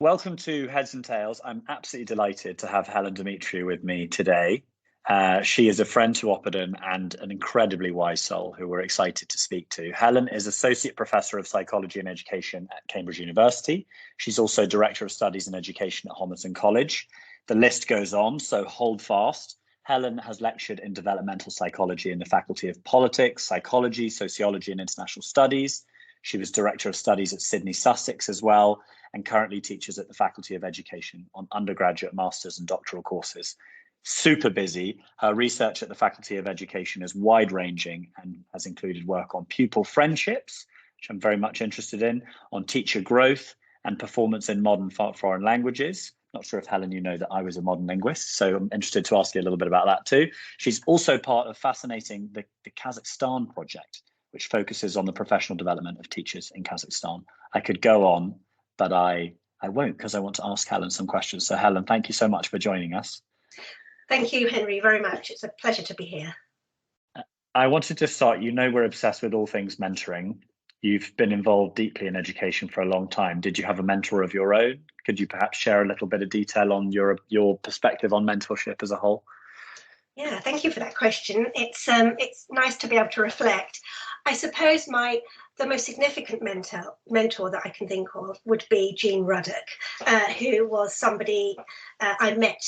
Welcome to Heads and Tails. I'm absolutely delighted to have Helen Demetriou with me today. She is a friend to Opperden and an incredibly wise soul who we're excited to speak to. Helen is Associate Professor of Psychology and Education at Cambridge University. She's also Director of Studies in Education at Homerton College. The list goes on, so hold fast. Helen has lectured in developmental psychology in the Faculty of Politics, Psychology, Sociology and International Studies. She was Director of Studies at Sydney Sussex as well, and currently teaches at the Faculty of Education on undergraduate, master's and doctoral courses. Super busy. Her research at the Faculty of Education is wide-ranging and has included work on pupil friendships, which I'm very much interested in, on teacher growth and performance in modern foreign languages. Not sure if, Helen, you know that I was a modern linguist, so I'm interested to ask you a little bit about that too. She's also part of fascinating the Kazakhstan project, which focuses on the professional development of teachers in Kazakhstan. I could go on, but I won't, because I want to ask Helen some questions. So Helen, thank you so much for joining us. Thank you, Henry, very much. It's a pleasure to be here. I wanted to start, we're obsessed with all things mentoring. You've been involved deeply in education for a long time. Did you have a mentor of your own? Could you perhaps share a little bit of detail on your perspective on mentorship as a whole? Yeah, thank you for that question. It's nice to be able to reflect. I suppose the most significant mentor that I can think of would be Jean Ruddock, who was somebody I met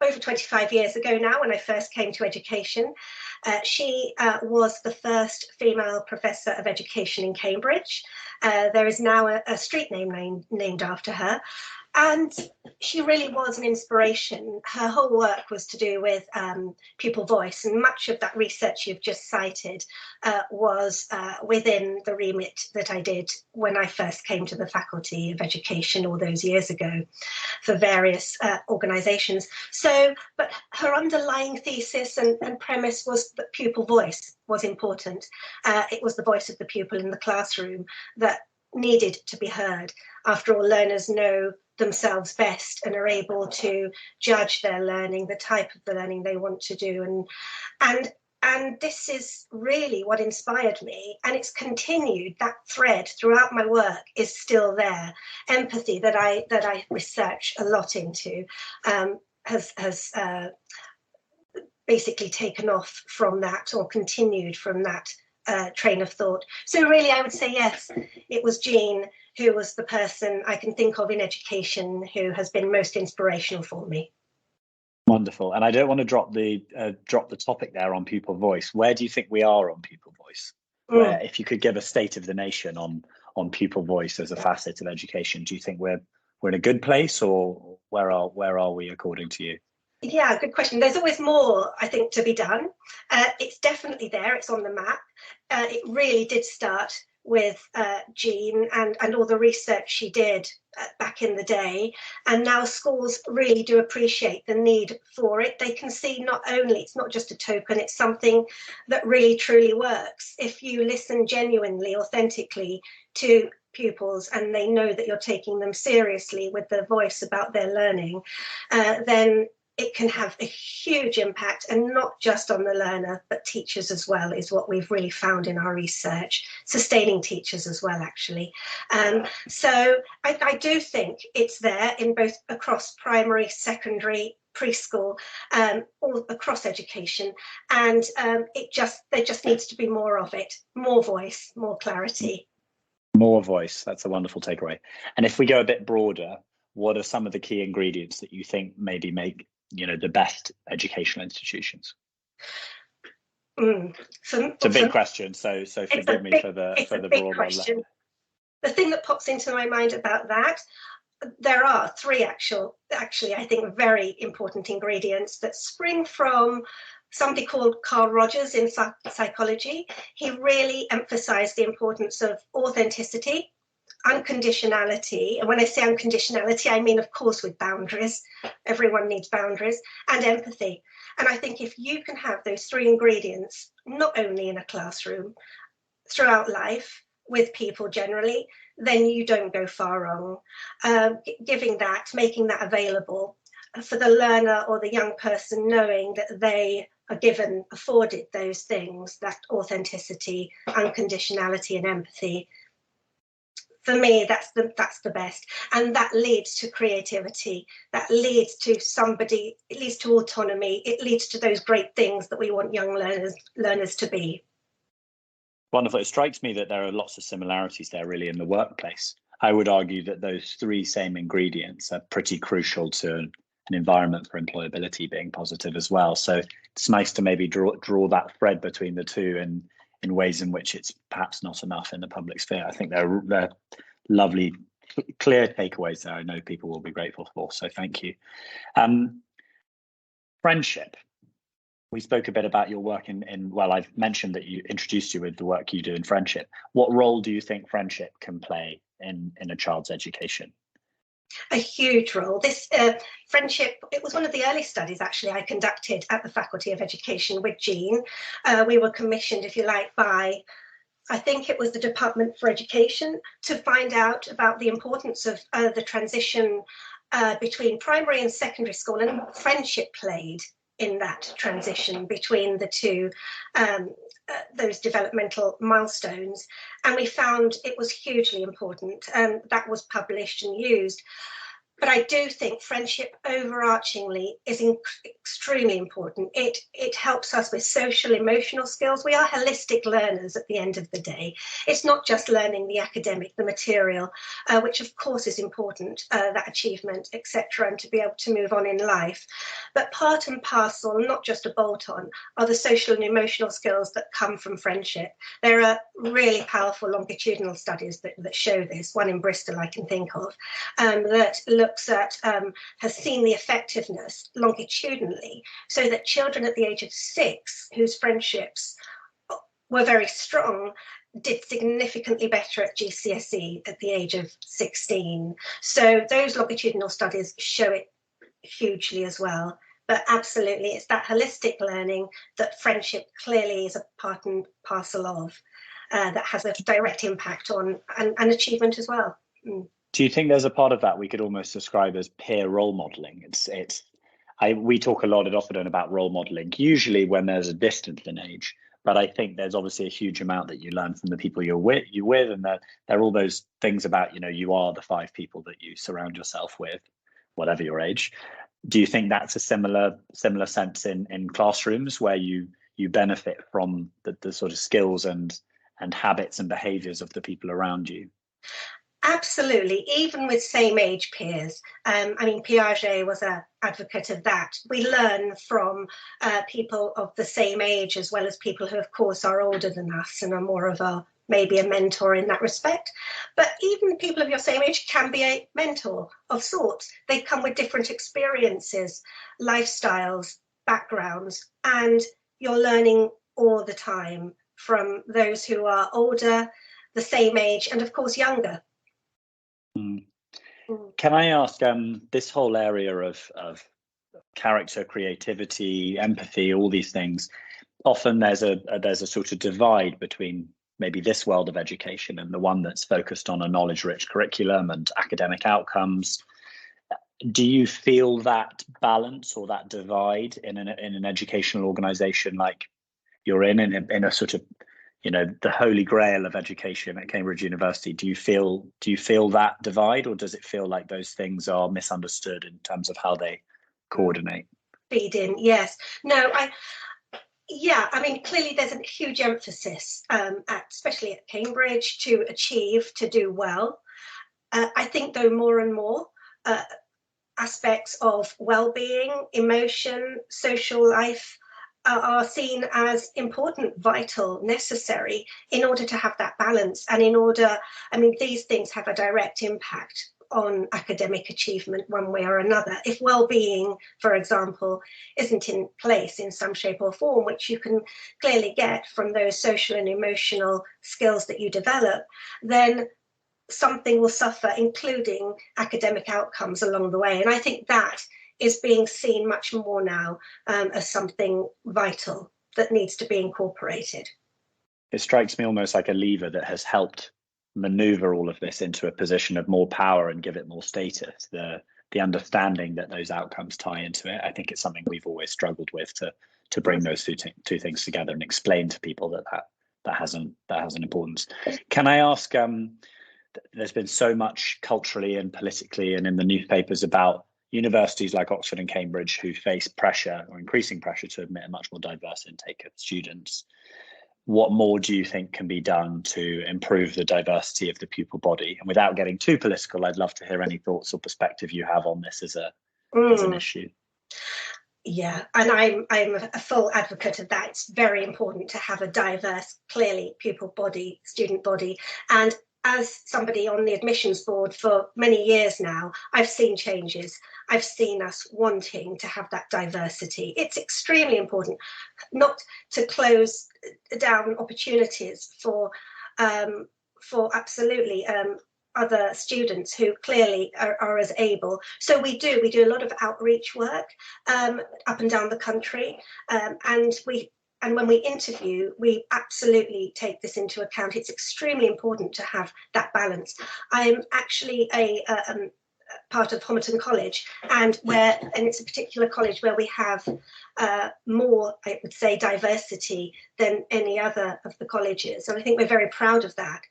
over 25 years ago now when I first came to education. She was the first female professor of education in Cambridge. There is now a street name named after her. And she really was an inspiration. Her whole work was to do with pupil voice, and much of that research you've just cited was within the remit that I did when I first came to the Faculty of Education all those years ago for various organisations. But her underlying thesis and premise was that pupil voice was important. It was the voice of the pupil in the classroom that needed to be heard. After all, learners know themselves best and are able to judge their learning, the type of the learning they want to do. And this is really what inspired me, and it's continued. That thread throughout my work is still there. Empathy, that I research a lot into, has basically taken off from that, or continued from that train of thought. So really, I would say yes, it was Jean who was the person I can think of in education who has been most inspirational for me. Wonderful. And I don't want to drop the topic there on pupil voice. Where do you think we are on pupil voice? Where, if you could give a state of the nation on pupil voice as a facet of education, do you think we're in a good place, or where are we according to you? Yeah, good question. There's always more, I think, to be done. It's definitely there. It's on the map. It really did start with Jean and all the research she did back in the day. And now schools really do appreciate the need for it. They can see not only, it's not just a token, it's something that really truly works. If you listen genuinely, authentically to pupils and they know that you're taking them seriously with their voice about their learning, then it can have a huge impact, and not just on the learner, but teachers as well, is what we've really found in our research, sustaining teachers as well, actually. So I do think it's there in both across primary, secondary, preschool, all across education. And there just needs to be more of it, more voice, more clarity. More voice, that's a wonderful takeaway. And if we go a bit broader, what are some of the key ingredients that you think maybe make the best educational institutions? It's a big question, so forgive me for the broad question. The thing that pops into my mind about that, there are three actually, I think, very important ingredients that spring from somebody called Carl Rogers in psychology. He really emphasized the importance of authenticity, unconditionality, and when I say unconditionality, I mean, of course, with boundaries. Everyone needs boundaries, and empathy. And I think if you can have those three ingredients, not only in a classroom, throughout life, with people generally, then you don't go far wrong. Making that available for the learner or the young person, knowing that they are afforded those things, that authenticity, unconditionality, and empathy, For me, that's the best, and that leads to creativity. That leads to somebody. It leads to autonomy. It leads to those great things that we want young learners to be. Wonderful. It strikes me that there are lots of similarities there, really, in the workplace. I would argue that those three same ingredients are pretty crucial to an environment for employability being positive as well. So it's nice to maybe draw that thread between the two in ways in which it's perhaps not enough in the public sphere. I think they're lovely, clear takeaways there. I know people will be grateful for. So thank you. Friendship. We spoke a bit about your work well, I've mentioned that you introduced you with the work you do in friendship. What role do you think friendship can play in a child's education? A huge role. This friendship, it was one of the early studies actually I conducted at the Faculty of Education with Jean. We were commissioned, if you like, by, I think it was the Department for Education, to find out about the importance of the transition between primary and secondary school, and friendship played in that transition between the two, those developmental milestones. And we found it was hugely important, and that was published and used. But I do think friendship overarchingly is extremely important. It helps us with social, emotional skills. We are holistic learners at the end of the day. It's not just learning the academic, the material, which of course is important, that achievement, etc., and to be able to move on in life. But part and parcel, not just a bolt-on, are the social and emotional skills that come from friendship. There are really powerful longitudinal studies that show this. One in Bristol I can think of, that looks at, has seen the effectiveness longitudinally, so that children at the age of 6 whose friendships were very strong did significantly better at GCSE at the age of 16. So those longitudinal studies show it hugely as well. But absolutely, it's that holistic learning that friendship clearly is a part and parcel of, that has a direct impact on and achievement as well. Do you think there's a part of that we could almost describe as peer role modeling? We talk a lot at Oxford about role modeling, usually when there's a distance in age. But I think there's obviously a huge amount that you learn from the people you're with, and there are all those things about, you are the 5 people that you surround yourself with, whatever your age. Do you think that's a similar sense in classrooms where you benefit from the sort of skills and habits and behaviours of the people around you? Absolutely, even with same age peers. Piaget was an advocate of that. We learn from people of the same age, as well as people who, of course, are older than us and are more of maybe a mentor in that respect. But even people of your same age can be a mentor of sorts. They come with different experiences, lifestyles, backgrounds, and you're learning all the time from those who are older, the same age, and of course younger. Can I ask, this whole area of character, creativity, empathy, all these things, often there's a sort of divide between maybe this world of education and the one that's focused on a knowledge-rich curriculum and academic outcomes. Do you feel that balance or that divide in an educational organisation like you're in a sort of, the holy grail of education at Cambridge University? Do you feel that divide, or does it feel like those things are misunderstood in terms of how they coordinate? Feed in, yes. No, clearly there's a huge emphasis, especially at Cambridge, to achieve, to do well. I think though more and more aspects of well-being, emotion, social life are seen as important, vital, necessary in order to have that balance. And these things have a direct impact on academic achievement one way or another. If well-being, for example, isn't in place in some shape or form, which you can clearly get from those social and emotional skills that you develop, then something will suffer, including academic outcomes along the way. And I think that is being seen much more now as something vital that needs to be incorporated. It strikes me almost like a lever that has helped maneuver all of this into a position of more power and give it more status. The understanding that those outcomes tie into it. I think it's something we've always struggled with to bring those two things together and explain to people that has an importance. Can I ask, there's been so much culturally and politically and in the newspapers about universities like Oxford and Cambridge who face pressure or increasing pressure to admit a much more diverse intake of students. What more do you think can be done to improve the diversity of the pupil body? And without getting too political, I'd love to hear any thoughts or perspective you have on this as an issue. Yeah, and I'm a full advocate of that. It's very important to have a diverse, clearly pupil body, student body. And as somebody on the admissions board for many years now, I've seen changes. I've seen us wanting to have that diversity. It's extremely important not to close down opportunities for absolutely other students who clearly are as able. So we do a lot of outreach work up and down the country, and when we interview, we absolutely take this into account. It's extremely important to have that balance. I'm actually a part of Homerton College, and it's a particular college where we have more, I would say, diversity than any other of the colleges, and I think we're very proud of that.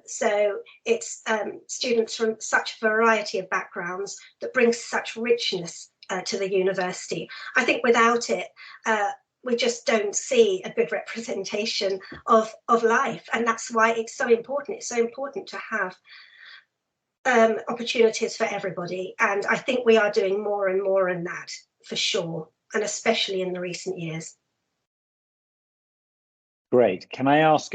So it's students from such a variety of backgrounds that brings such richness to the university. I think without it, we just don't see a good representation of life, and that's why it's so important. It's so important to have opportunities for everybody, and I think we are doing more and more in that, for sure, and especially in the recent years. Great. Can I ask,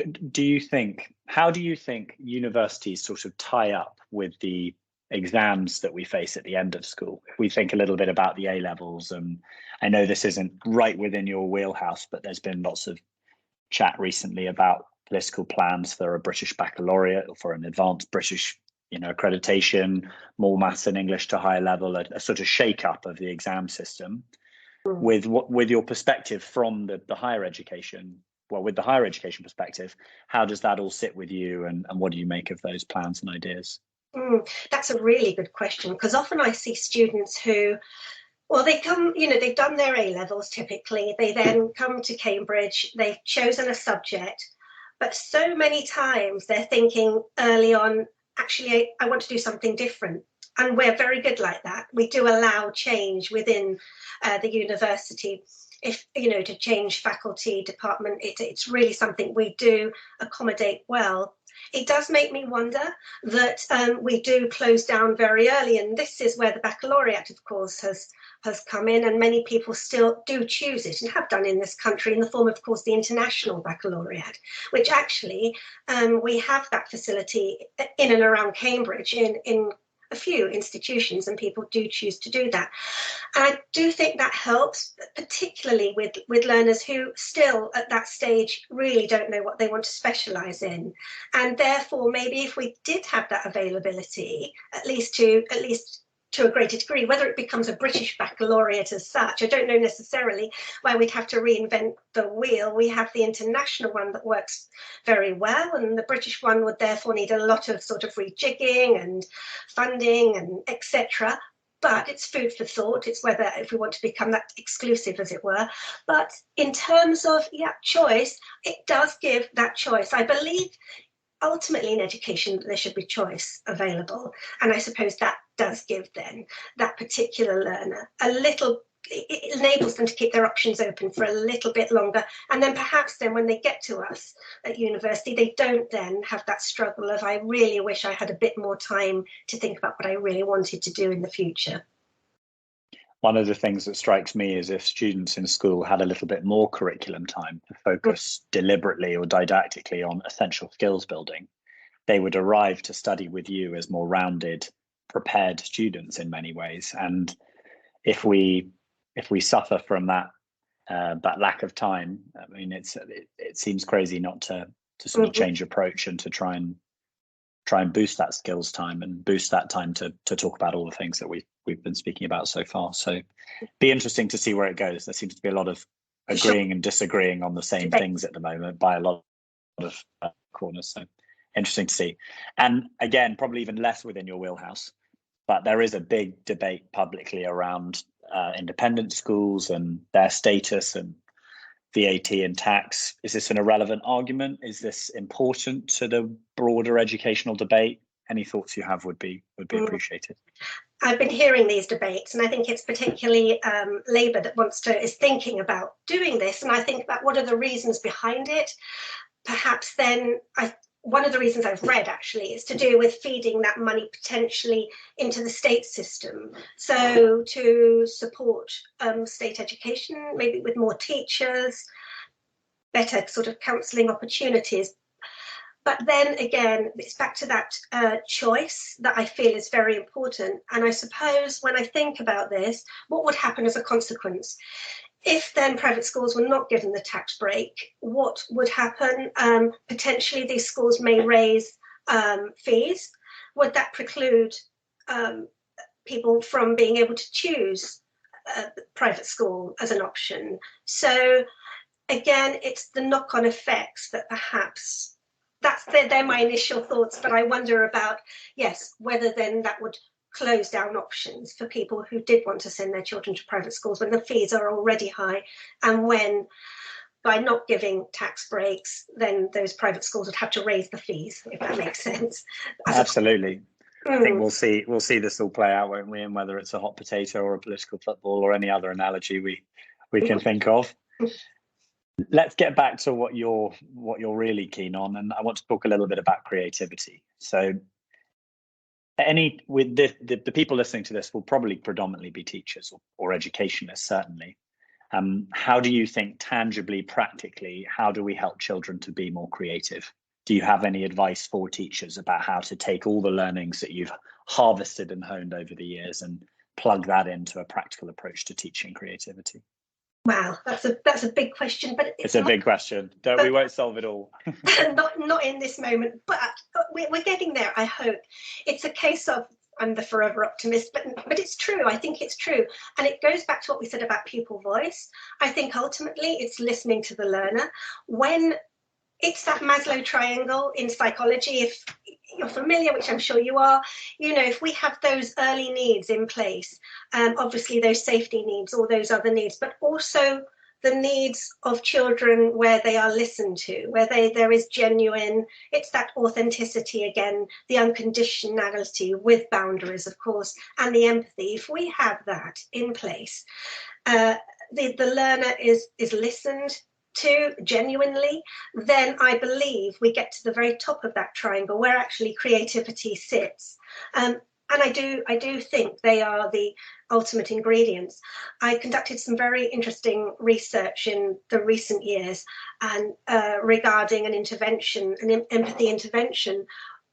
how do you think universities sort of tie up with the exams that we face at the end of school? If we think a little bit about the A-levels, and I know this isn't right within your wheelhouse, but there's been lots of chat recently about political plans for a British Baccalaureate or for an advanced British accreditation, more maths and English to higher level, a sort of shake-up of the exam system. With your perspective from the higher education, with the higher education perspective, how does that all sit with you, and what do you make of those plans and ideas? That's a really good question, because often I see students who, well, they come, they've done their A-levels typically, they then come to Cambridge, they've chosen a subject, but so many times they're thinking early on, actually, I want to do something different. And we're very good like that. We do allow change within the university. If, to change faculty, department, it's really something we do accommodate well. It does make me wonder that we do close down very early, and this is where the baccalaureate, of course, has come in, and many people still do choose it and have done in this country in the form of course, the international baccalaureate, which actually we have that facility in and around Cambridge in a few institutions, and people do choose to do that. And I do think that helps, particularly with learners who still at that stage really don't know what they want to specialise in. And therefore, maybe if we did have that availability, at least to a greater degree, whether it becomes a British Baccalaureate as such, I don't know necessarily why we'd have to reinvent the wheel. We have the international one that works very well, and the British one would therefore need a lot of sort of rejigging and funding and etc. But it's food for thought. It's whether if we want to become that exclusive, as it were. But in terms of choice, it does give that choice. I believe ultimately in education there should be choice available, and I suppose that does give then that particular learner it enables them to keep their options open for a little bit longer, and then perhaps then when they get to us at university they don't then have that struggle of I really wish I had a bit more time to think about what I really wanted to do in the future. One of the things that strikes me is if students in school had a little bit more curriculum time to focus deliberately or didactically on essential skills building, they would arrive to study with you as more rounded, prepared students in many ways. And if we suffer from that lack of time, I mean, it seems crazy not to sort of change approach and to try and boost that skills time and boost that time to talk about all the things that we've been speaking about so far. So be interesting to see where it goes. There seems to be a lot of agreeing and disagreeing on the same things at the moment by a lot of corners. So interesting to see. And again, probably even less within your wheelhouse, but there is a big debate publicly around independent schools and their status and VAT and tax. Is this an irrelevant argument? Is this important to the broader educational debate? any thoughts you have would be appreciated. I've been hearing these debates, and I think it's particularly Labour that is thinking about doing this. And I think about what are the reasons behind it. Perhaps then one of the reasons I've read actually is to do with feeding that money potentially into the state system. So to support state education, maybe with more teachers, better sort of counselling opportunities. But then again, it's back to that choice that I feel is very important. And I suppose when I think about this, what would happen as a consequence? If then private schools were not given the tax break, what would happen? Potentially these schools may raise fees. Would that preclude people from being able to choose a private school as an option? So again, it's the knock-on effects that perhaps they're my initial thoughts, but I wonder about, yes, whether then that would close down options for people who did want to send their children to private schools when the fees are already high, and when by not giving tax breaks, then those private schools would have to raise the fees, if that makes sense. Absolutely. I think we'll see this all play out, won't we? And whether it's a hot potato or a political football or any other analogy we can think of. Let's get back to what you're really keen on, and I want to talk a little bit about creativity. So, the people listening to this will probably predominantly be teachers or educationists, certainly. How do you think tangibly, practically, how do we help children to be more creative? Do you have any advice for teachers about how to take all the learnings that you've harvested and honed over the years and plug that into a practical approach to teaching creativity? Wow, that's a big question, but it's a big question. We won't solve it all. not in this moment, but we're getting there. I hope it's a case of I'm the forever optimist, but it's true. I think it's true, and it goes back to what we said about pupil voice. I think ultimately it's listening to the learner. When it's that Maslow triangle in psychology, if you're familiar, which I'm sure you are, if we have those early needs in place, obviously those safety needs, all those other needs, but also the needs of children where they are listened to, where there is genuine, it's that authenticity again, the unconditionality with boundaries, of course, and the empathy. If we have that in place, the learner is listened to genuinely, then I believe we get to the very top of that triangle where actually creativity sits. And I do think they are the ultimate ingredients. I conducted some very interesting research in the recent years and regarding an intervention, an empathy intervention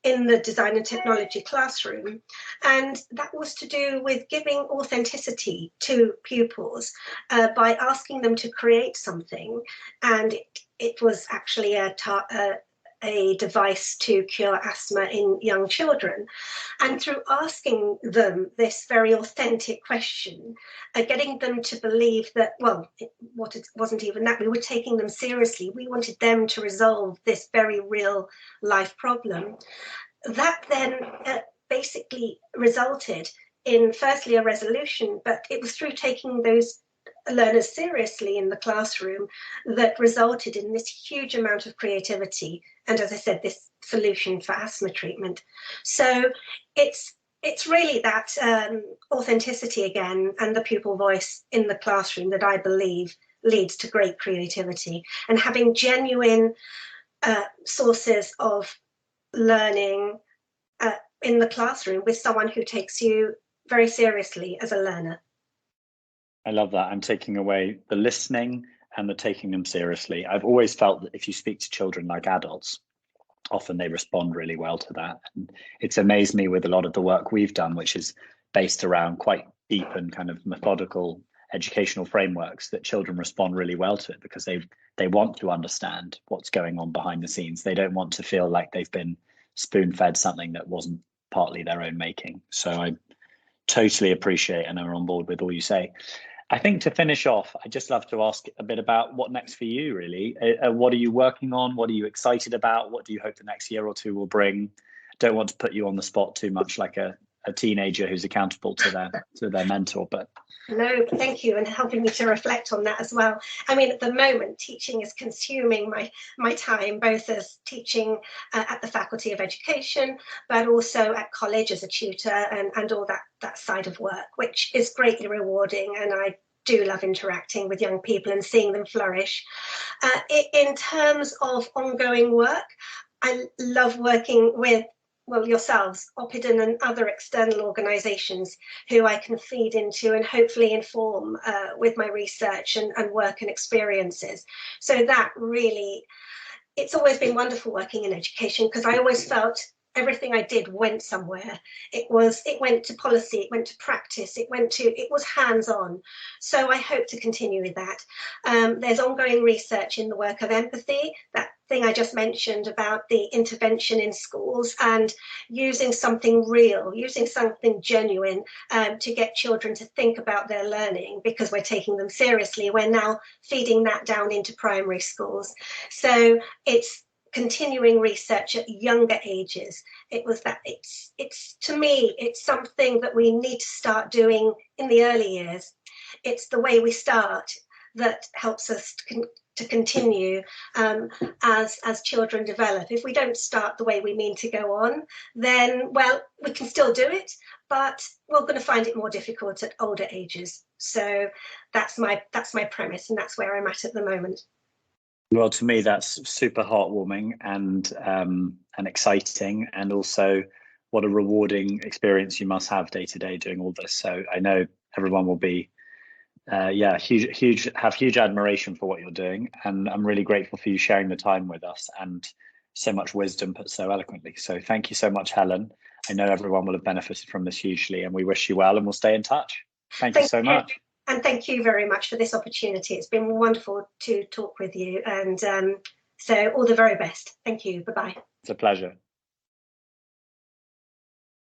in the design and technology classroom, and that was to do with giving authenticity to pupils by asking them to create something, and it was actually a device to cure asthma in young children. And through asking them this very authentic question, getting them to believe that, it wasn't even that, we were taking them seriously. We wanted them to resolve this very real life problem. That then basically resulted in, firstly, a resolution, but it was through taking those learners seriously in the classroom that resulted in this huge amount of creativity. And as I said, this solution for asthma treatment. So it's really that authenticity again and the pupil voice in the classroom that I believe leads to great creativity, and having genuine sources of learning in the classroom with someone who takes you very seriously as a learner. I love that. I'm taking away the listening and the taking them seriously. I've always felt that if you speak to children like adults, often they respond really well to that. And it's amazed me with a lot of the work we've done, which is based around quite deep and kind of methodical educational frameworks, that children respond really well to it because they want to understand what's going on behind the scenes. They don't want to feel like they've been spoon-fed something that wasn't partly their own making. So I totally appreciate and are on board with all you say. I think to finish off, I'd just love to ask a bit about what next for you, really. What are you working on? What are you excited about? What do you hope the next year or two will bring? Don't want to put you on the spot too much like a a teenager who's accountable to their mentor. But no, thank you, and helping me to reflect on that as well. I mean, at the moment, teaching is consuming my time, both as teaching at the Faculty of Education, but also at college as a tutor, and all that side of work, which is greatly rewarding. And I do love interacting with young people and seeing them flourish. In terms of ongoing work, I love working with, well, yourselves, Oppidum and other external organisations who I can feed into and hopefully inform with my research and work and experiences. So that really, it's always been wonderful working in education, because I always felt everything I did went somewhere. It went to policy, it went to practice, it was hands-on. So I hope to continue with that. There's ongoing research in the work of empathy, that thing I just mentioned about the intervention in schools, and using something real, using something genuine to get children to think about their learning, because we're taking them seriously. We're now feeding that down into primary schools. So it's continuing research at younger ages. It's to me, it's something that we need to start doing in the early years. It's the way we start that helps us to continue as children develop. If we don't start the way we mean to go on, then, well, we can still do it, but we're going to find it more difficult at older ages. So that's my premise, and that's where I'm at the moment. Well, to me, that's super heartwarming and exciting, and also what a rewarding experience you must have day to day doing all this. So I know everyone will be, have huge admiration for what you're doing, and I'm really grateful for you sharing the time with us and so much wisdom put so eloquently. So thank you so much, Helen. I know everyone will have benefited from this hugely, and we wish you well, and we'll stay in touch. Thank you so much. And thank you very much for this opportunity. It's been wonderful to talk with you. And so all the very best. Thank you. Bye-bye. It's a pleasure.